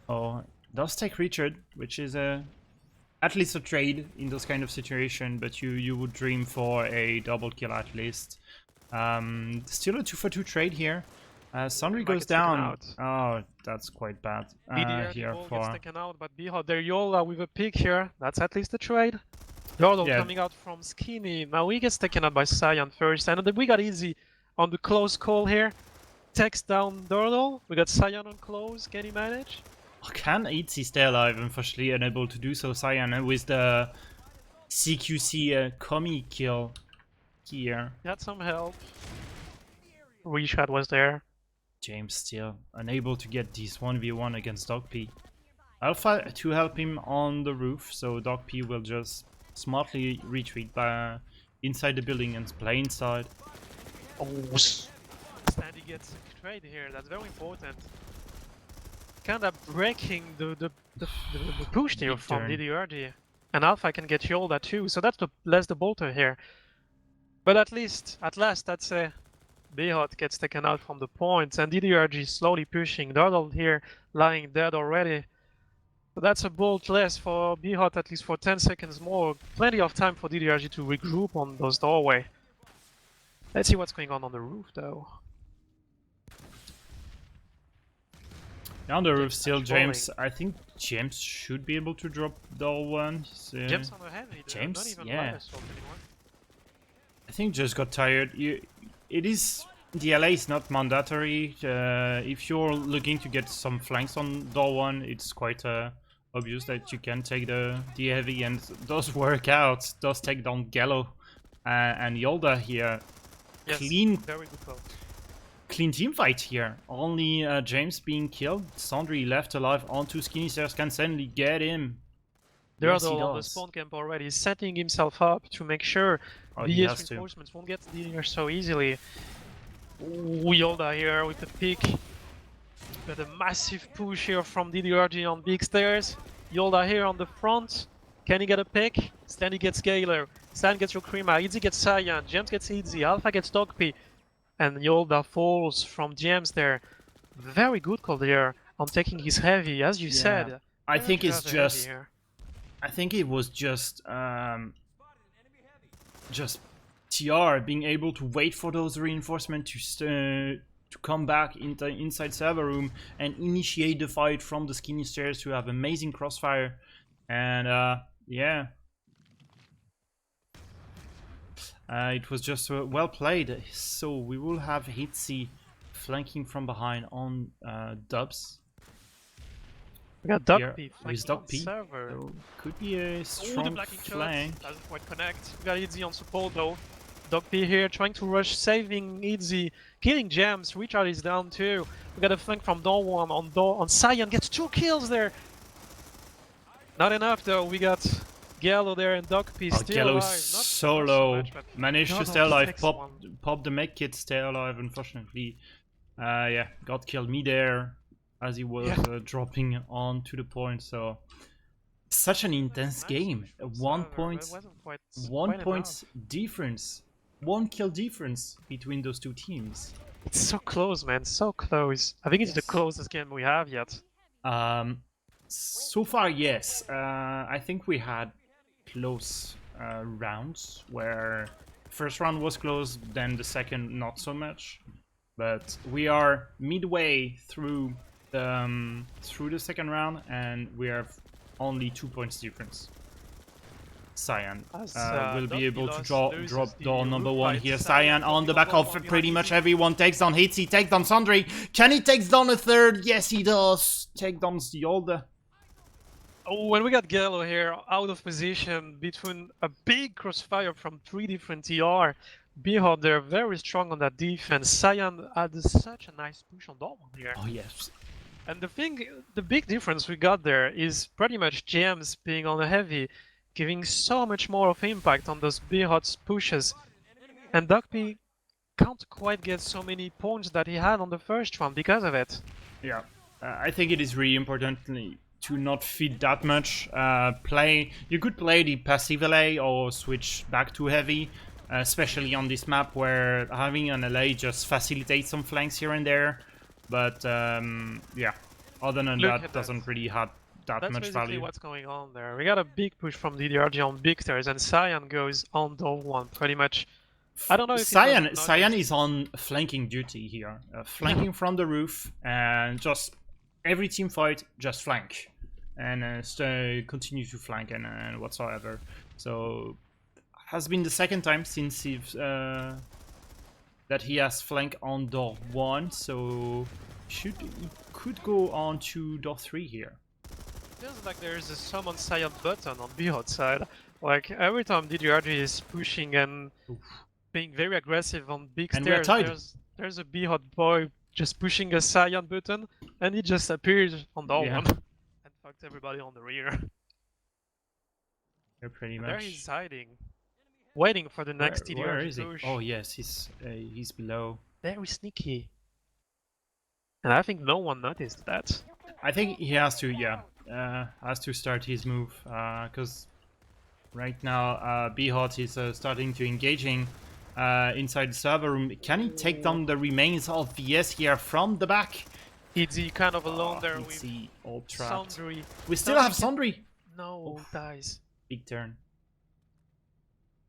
Oh, does take Richard, which is at least a trade in those kind of situation, but you would dream for a double kill at least. Still a 2-for-2 trade here. Sandri goes gets taken down. out. Oh, that's quite bad. DDRG Here ball for gets taken out, but BHOT there Yola with a pick here. That's at least a trade. Yordle Yeah. coming out from Skinny. Now he gets taken out by Cyan first, and then we got Easy on the close call here. Takes down Dordal. We got Cyan on close. Can he manage? Can Itzy stay alive? Unfortunately, unable to do so. Cyan with the CQC commie kill here. Got some help. Richard was there. James still unable to get this 1v1 against Dog P. Alpha to help him on the roof, so Dog P will just smartly retreat by inside the building and play inside. Oh, Sandy gets a trade here. That's very important. Kind of breaking the push here Big from turn. DDRG. And Alpha can get Yolda too, so that's the less the bolter here. But at last, I'd say BHOT gets taken out from the points, and DDRG slowly pushing. Dordal here lying dead already. So that's a bolt less for BHOT, at least for 10 seconds more. Plenty of time for DDRG to regroup on those doorway. Let's see what's going on the roof though. On the roof James still, patrolling. James. I think James should be able to drop door 1. James on the heavy, James, not even yeah. light assault anymore. I think just got tired. It is the LA is not mandatory. If you're looking to get some flanks on door 1, it's quite obvious that you can take the heavy, and those work out. Does take down Gallo and Yolda here. Yes, Clean very good call. Clean team fight here. Only James being killed. Sandri left alive onto skinny stairs. Can suddenly get him. Yes, he Dordal on the does. spawn camp already, setting himself up to make sure Oh, he VS has to. reinforcements won't get here so easily. Ooh, Yolda here with the pick. Got a massive push here from DDRG on big stairs. Yolda here on the front. Can he get a pick? Stanley gets Galer. Stan gets Yokrima. Izzy gets Cyan. James gets Izzy. Alpha gets Dogpy. And Yolda falls from James there. Very good call there on taking his heavy, as you Yeah. said. I think Very it's heavy just. here. I think it was just TR being able to wait for those reinforcements to come back inside server room and initiate the fight from the skinny stairs to have amazing crossfire, and yeah, it was just well played. So we will have Hitzy flanking from behind on Dubs. We got Here Dogpy with flanking on Dogpy. server. So could be a Ooh, the strong blacking flank. shot doesn't quite connect. We got Izzy on support though. Dogpy here trying to rush, saving Izzy, killing James. Richard is down too. We got a flank from door 1 on Cyan, gets 2 kills there. Not enough though. We got Gallo there and Dogpy still Gallo alive. is Not so low. much, but Managed to God, stay on alive. six Pop one. the med kit, stay alive. Unfortunately, yeah, got killed me there. as he was Yeah. dropping on to the point. So such an intense game. One Quite point enough. difference, 1 kill difference between those two teams. It's so close, man. So close. I think it's the Yes. closest game we have yet. So far, yes. I think we had close rounds where first round was close, then the second not so much. But we are midway through the second round, and we have only 2 points difference. Cyan As, will be able to loses drop the door number roof 1 fight. here. Cyan Cyan on the dropping back door of one pretty behind much Hitzy. everyone. Takes down Hitzy, takes down Sandri. Can he takes down a third? Yes, he does. Take down the older. Oh, when we got Gallo here out of position between a big crossfire from 3 different TR, BHOT, they're very strong on that defense. Cyan had such a nice push on Dortmund here. Oh yes. And the big difference we got there is pretty much James being on a heavy, giving so much more of impact on those BHOT's pushes. And Duckby can't quite get so many points that he had on the first round because of it. Yeah, I think it is really important to not feed that much. You could play the passive LA or switch back to heavy, especially on this map where having an LA just facilitates some flanks here and there. But yeah, other than Look at that, that. doesn't really have that That's much basically value. what's going on there. We got a big push from DDRG on big stairs, and Cyan goes on door one pretty much. I don't know if Cyan is on flanking duty here, flanking from the roof, and just every team fight just flank and continue to flank and whatsoever. So has been the second time since that he has flank on door 1, so he could go on to door 3 here. Feels like there's a summon Cyan button on BHOT side. Like every time DDRG is pushing and being very aggressive on big And we're stairs, tied. there's a BHOT boy just pushing a Cyan button, and he just appears on door Yeah. one and fucks everybody on the rear. Yeah, pretty And much. there he's hiding, waiting for the next Where DDRG is he? push. Oh yes, he's below. Very sneaky. And I think no one noticed that. I think he has to, yeah, has to start his move, because right now BHOT is starting to engaging inside the server room. Can he take down the remains of VS here from the back? He's kind of alone there with Itzy all trapped. Sandri. We still have Sandri. No, dies. Big turn.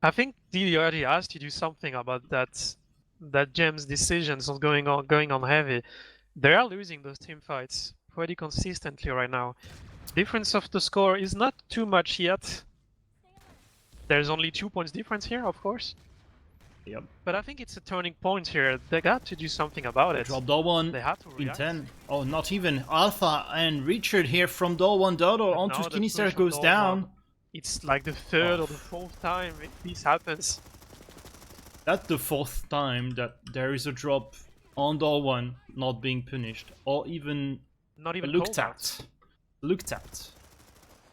I think DDRG has to do something about that James' decisions on going on heavy. They are losing those team fights pretty consistently right now. Difference of the score is not too much yet. There's only 2 points difference here, of course. Yep. But I think it's a turning point here. They got to do something about it. Drop door 1 They have to in react. 10. Oh, not even. Alpha and Richard here from door 1 Dodo But onto now the Sinister push on goes door down. one, it's like the third or the fourth time this happens. That's the 4th time that there is a drop on door 1 not being punished or even Not even looked called out. at. Looked at.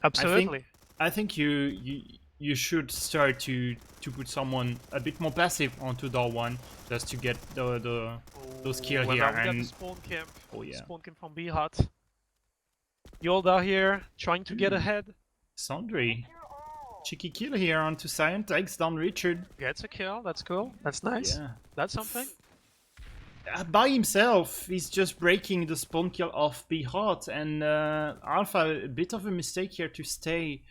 Absolutely. I think you should start to put someone a bit more passive onto door 1 just to get those kills Well, here. now we got the And spawn camp. oh yeah, Spawn camp from BHOT. Yolda here, trying to get ahead. Sandri. Cheeky kill here onto Cyan, takes down Richard. Gets a kill, that's cool. That's nice. Yeah. That's something. By himself, he's just breaking the spawn kill of BHOT, and Alpha, a bit of a mistake here to stay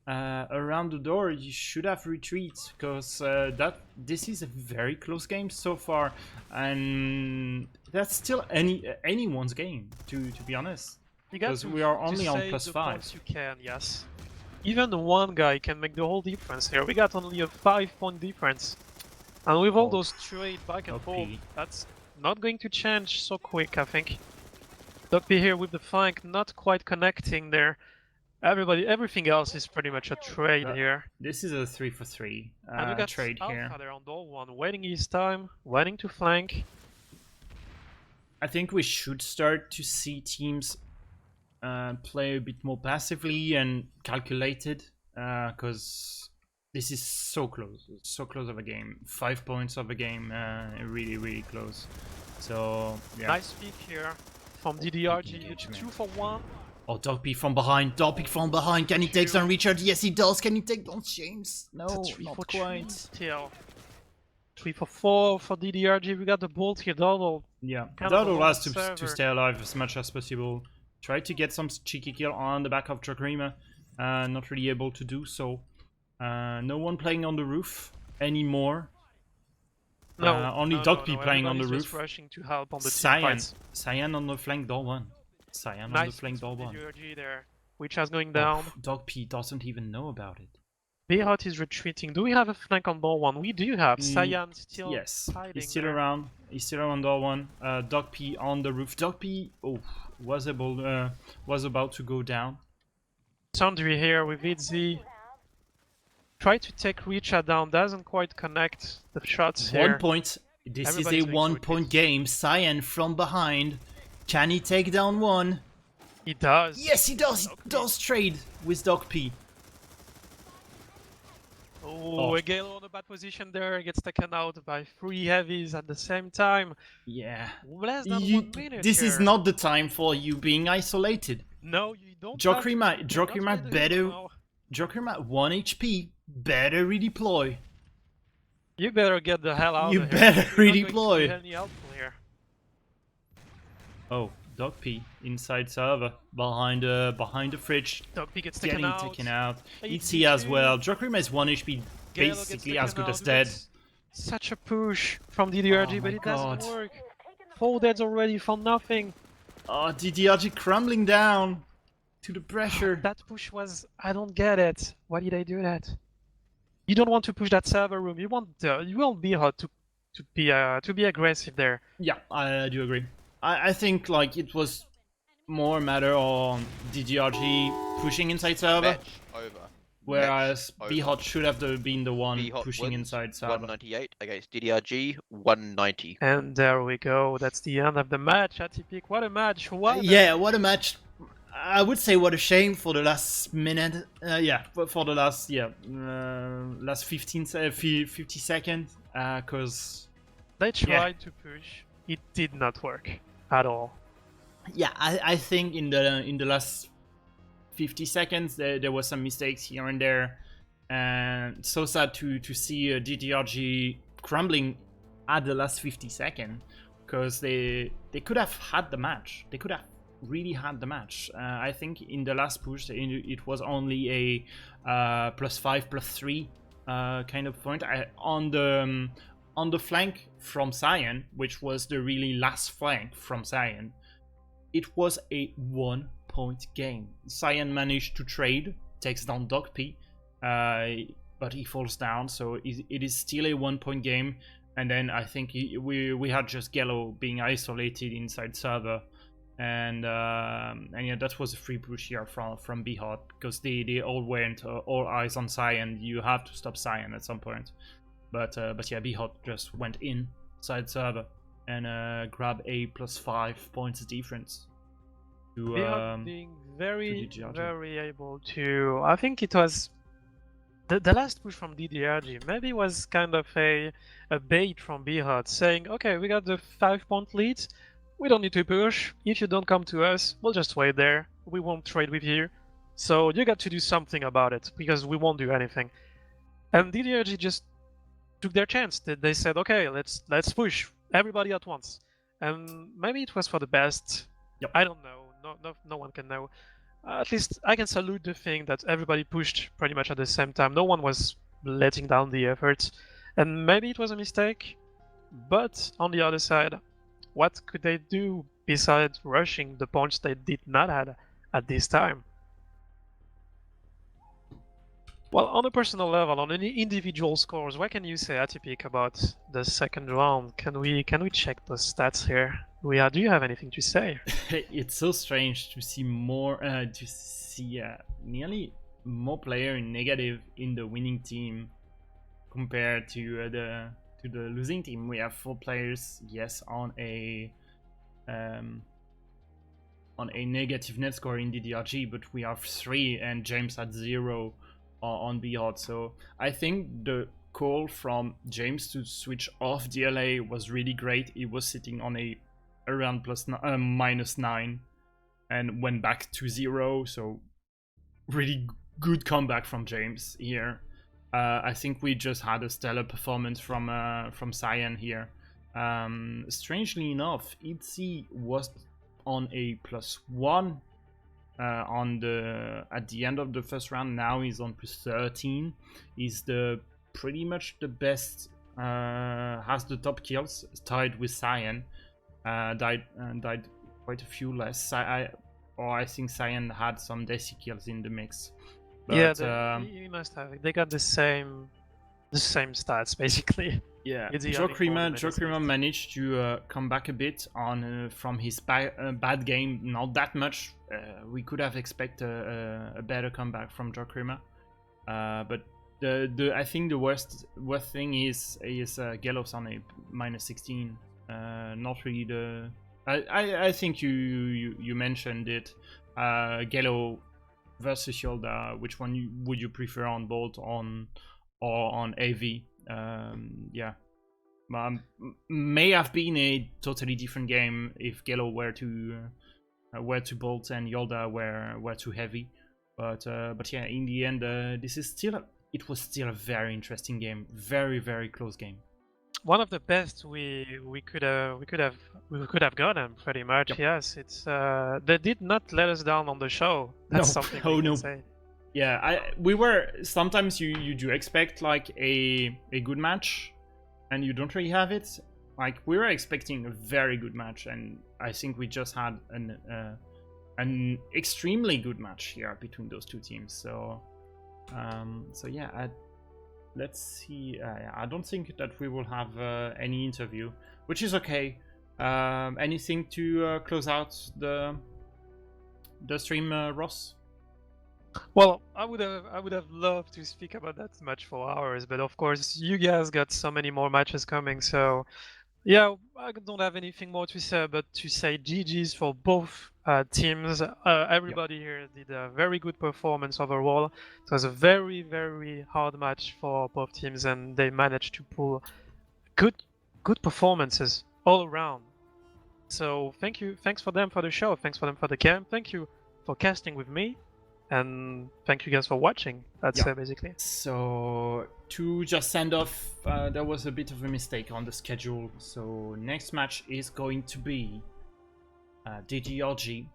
around the door. You should have retreat, because this is a very close game so far, and that's still anyone's game, to be honest. You got Because to, we are to only on save plus the 5. points you can, yes. Even one guy can make the whole difference here. We got only a 5-point difference. And with all Oh. those trade back and OP. forth, that's not going to change so quick, I think. Duckby here with the flank, not quite connecting there. Everything else is pretty much a trade here. This is a 3 for 3 And we got trade Alpha here. there on door 1, waiting his time, waiting to flank. I think we should start to see teams play a bit more passively and calculated, because this is so close of a game. 5 points of a game, really close. So yeah. Nice peek here. from DDRG. It's Engagement. 2 for 1. Oh, Dogby from behind. Dogby from behind. Can he take down Richard? Yes, he does. Can he take down James? No, It's a 3 not for quite. 3 still. 3 for 4 for DDRG. We got the bolt here, Doddle. Yeah, Kind of Doddle a has to server. stay alive as much as possible. Try to get some cheeky kill on the back of Jokrima. Not really able to do so. No one playing on the roof anymore. No, only Dogby playing on the everybody's just roof. rushing to help on the team Cyan. fights. Cyan on the flank door one. Cyan on the Nice flank door one. DDRG there. Witch has going down. Dogby doesn't even know about it. BHOT is retreating. Do we have a flank on door 1? We do have. Cyan still Yes, hiding he's still there. around. He's still around door one. Dogby on the roof. Dogby was about to go down. Sundry here with Itzy. Try to take Richard down. Doesn't quite connect the shots here. 1 point. This Everybody's is a doing 1 good. point game. Cyan from behind. Can he take down one? He does. Yes, he does. He does trade with Dogby. Oh, a Galo on a bad position there. Gets taken out by 3 heavies at the same time. Yeah. Less than 1 minute This is here. not the time for you being isolated. No, you don't. Jokrima better. Jokrima 1 HP. Better redeploy. You better get the hell out You of here. better You're not going to redeploy. be any helpful here. Oh, Dogby inside server behind the fridge. Dogby gets taken Getting out. taken out. Itzy ET as too. well. Jokrima is 1 HP, Galo gets basically as taken good as out. dead. That's Such a push from DDRG, Oh but my it doesn't God. work. 4 deads already for nothing. Oh, DDRG crumbling down to the pressure. That push was... I don't get it. Why did I do that? You don't want to push that server room. You want BHOT to be aggressive there. Yeah, I do agree. I think like it was more a matter on DDRG pushing inside server, Match over. whereas Match BHOT over. should have been the one BHOT pushing wins inside server. 198 against DDRG 190. And there we go. That's the end of the match. Atipic, what a match! What? Yeah, what a match. I would say what a shame for the last minute. For the last 50 seconds. Cause They tried to push. It did not work at all. yeah, I think in the last 50 seconds there was some mistakes here and there, and so sad to see DDRG crumbling at the last 50 seconds, because they could have had the match. They could have really had the match. I think in the last push it was only a +5 +3 kind of point on the flank from Cyan, which was the really last flank from Cyan. It was a 1 point game. Cyan managed to trade, takes down Dogby, but he falls down, so it is still a 1 point game. And then I think we had just Galo being isolated inside server, and yeah, that was a free push here from BHOT, because they all went all eyes on Cyan. You have to stop Cyan at some point, but yeah, BHOT just went inside server and grab a +5 points difference to BHOT being very, DDRG. very able to. I think it was the last push from DDRG. Maybe was kind of a bait from BHOT, saying, "Okay, we got the 5-point lead. We don't need to push. If you don't come to us, we'll just wait there. We won't trade with you. So you got to do something about it, because we won't do anything." And DDRG just took their chance. They said, "Okay, let's push everybody at once." And maybe it was for the best. Yep. I don't know. No one can know. At least I can salute the thing that everybody pushed pretty much at the same time. No one was letting down the efforts. And maybe it was a mistake. But on the other side, what could they do besides rushing the points they did not have at this time? Well, on a personal level, on any individual scores, what can you say, Atipic, about the second round? Can we check those stats here? Do you have anything to say? It's so strange to see nearly more player in negative in the winning team compared to the losing team. We have 4 players, yes, on a negative net score in DDRG, but we have 3 and James had 0 on BHOT. So I think the call from James to switch off DLA was really great. He was sitting on a around -9 and went back to 0. So really good comeback from James here. I think we just had a stellar performance from Cyan here. Strangely enough, Itzy was on a +1 at the end of the first round. Now he's on +13. He's pretty much the best. Has the top kills, tied with Cyan. Died quite a few less. I think Cyan had some Desi kills in the mix. But, yeah, you must have it. They got the same stats basically. Yeah, It's the Joe only Creamer tournament managed to come back a bit on from his bad game. Not that much. We could have expected a better comeback from Joe Creamer. But I think the worst thing is Gelos on a -16. Not really the. I think you mentioned it. Gelo versus Yolda. Which one would you prefer on Bolt or on AV? Yeah, may have been a totally different game if Gelo were to Bolt and Yolda were too heavy. But yeah, in the end, it was still a very interesting game, very close game. One of the best we could have gotten pretty much. Yep. Yes, it's they did not let us down on the show. That's something we can say. Yeah, we were sometimes you do expect like a good match, and you don't really have it. Like we were expecting a very good match, and I think we just had an extremely good match here between those two teams. So yeah, let's see. I don't think that we will have any interview, which is okay. Anything to close out the stream, Ross? Well, I would have loved to speak about that match for hours, but of course you guys got so many more matches coming. So yeah, I don't have anything more to say, but to say GG's for both teams. Everybody here did a very good performance overall. It was a very hard match for both teams, and they managed to pull good performances all around. So thanks for them for the show, thanks for them for the camp, thank you for casting with me, and thank you guys for watching. That's basically. So to just send off, there was a bit of a mistake on the schedule. So next match is going to be DDRG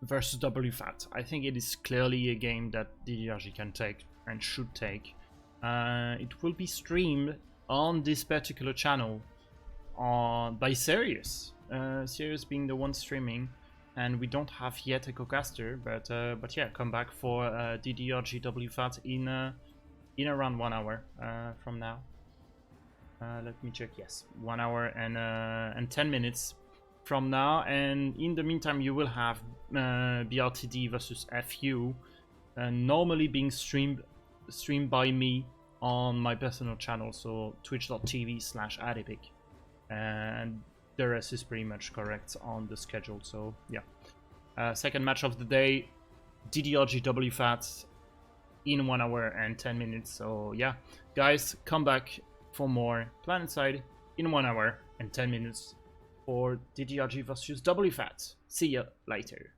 versus WFAT. I think it is clearly a game that DDRG can take and should take. It will be streamed on this particular channel by Sirius. Sirius being the one streaming. And we don't have yet a co-caster, but yeah, come back for DDRG WFAT in around 1 hour from now. Let me check. Yes, 1 hour and 10 minutes from now. And in the meantime, you will have BRTD versus FU, normally being streamed by me on my personal channel, so twitch.tv/adepic, and the rest is pretty much correct on the schedule. So yeah, second match of the day, DDRG WFAT in 1 hour and 10 minutes. So yeah, guys, come back for more Planetside in 1 hour and 10 minutes for DDRG versus WFAT. See ya later.